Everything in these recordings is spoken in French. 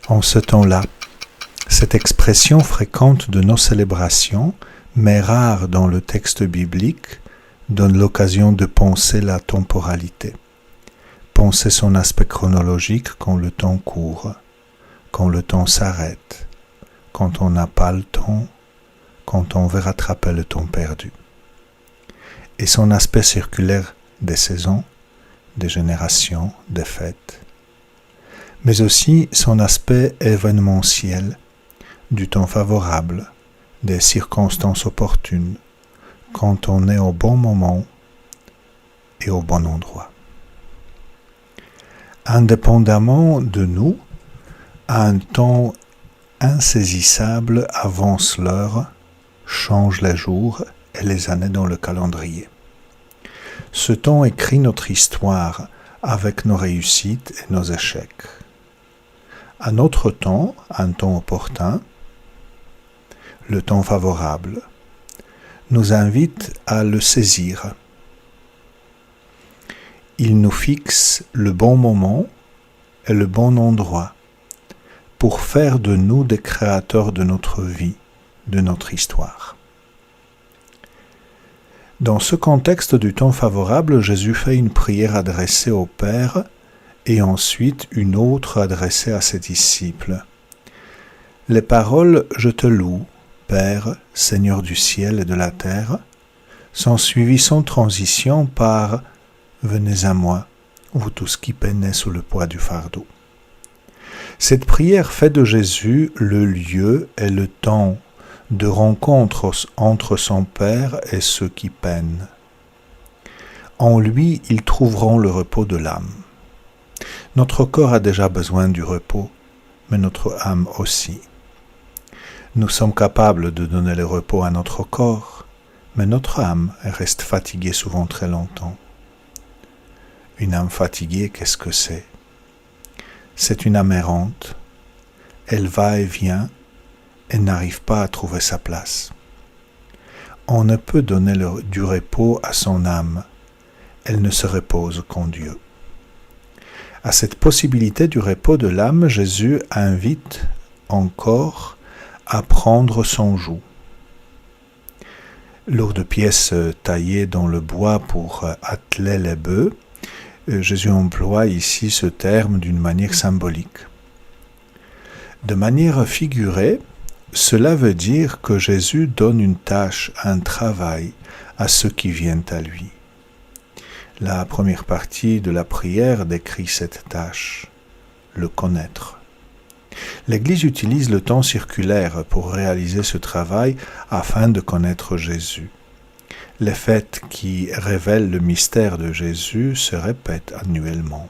En ce temps-là, cette expression fréquente de nos célébrations, mais rare dans le texte biblique, donne l'occasion de penser la temporalité, penser son aspect chronologique quand le temps court, quand le temps s'arrête, quand on n'a pas le temps, quand on veut rattraper le temps perdu. Et son aspect circulaire des saisons, des générations, des fêtes, mais aussi son aspect événementiel, du temps favorable, des circonstances opportunes, quand on est au bon moment et au bon endroit. Indépendamment de nous, un temps insaisissable avance l'heure, change les jours et les années dans le calendrier. Ce temps écrit notre histoire avec nos réussites et nos échecs. Un autre temps, un temps opportun, le temps favorable, nous invite à le saisir. Il nous fixe le bon moment et le bon endroit pour faire de nous des créateurs de notre vie, de notre histoire. Dans ce contexte du temps favorable, Jésus fait une prière adressée au Père et ensuite une autre adressée à ses disciples. Les paroles « Je te loue, Père, Seigneur du ciel et de la terre » sont suivies sans transition par « Venez à moi, vous tous qui peinez sous le poids du fardeau ». Cette prière fait de Jésus le lieu et le temps de rencontre entre son Père et ceux qui peinent. En lui, ils trouveront le repos de l'âme. Notre corps a déjà besoin du repos, mais notre âme aussi. Nous sommes capables de donner le repos à notre corps, mais notre âme reste fatiguée souvent très longtemps. Une âme fatiguée, qu'est-ce que c'est ? C'est une âme errante. Elle va et vient et n'arrive pas à trouver sa place. On ne peut donner du repos à son âme. Elle ne se repose qu'en Dieu. À cette possibilité du repos de l'âme, Jésus invite encore à prendre son joug. Lourde pièce taillée dans le bois pour atteler les bœufs, Jésus emploie ici ce terme d'une manière symbolique. De manière figurée, cela veut dire que Jésus donne une tâche, un travail à ceux qui viennent à lui. La première partie de la prière décrit cette tâche, le connaître. L'Église utilise le temps circulaire pour réaliser ce travail afin de connaître Jésus. Les fêtes qui révèlent le mystère de Jésus se répètent annuellement.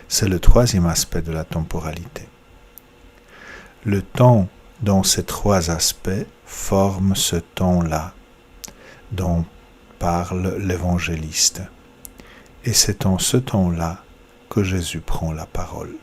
C'est le troisième aspect de la temporalité. Le temps dans ces trois aspects forme ce temps-là dont parle l'évangéliste. Et c'est en ce temps-là que Jésus prend la parole.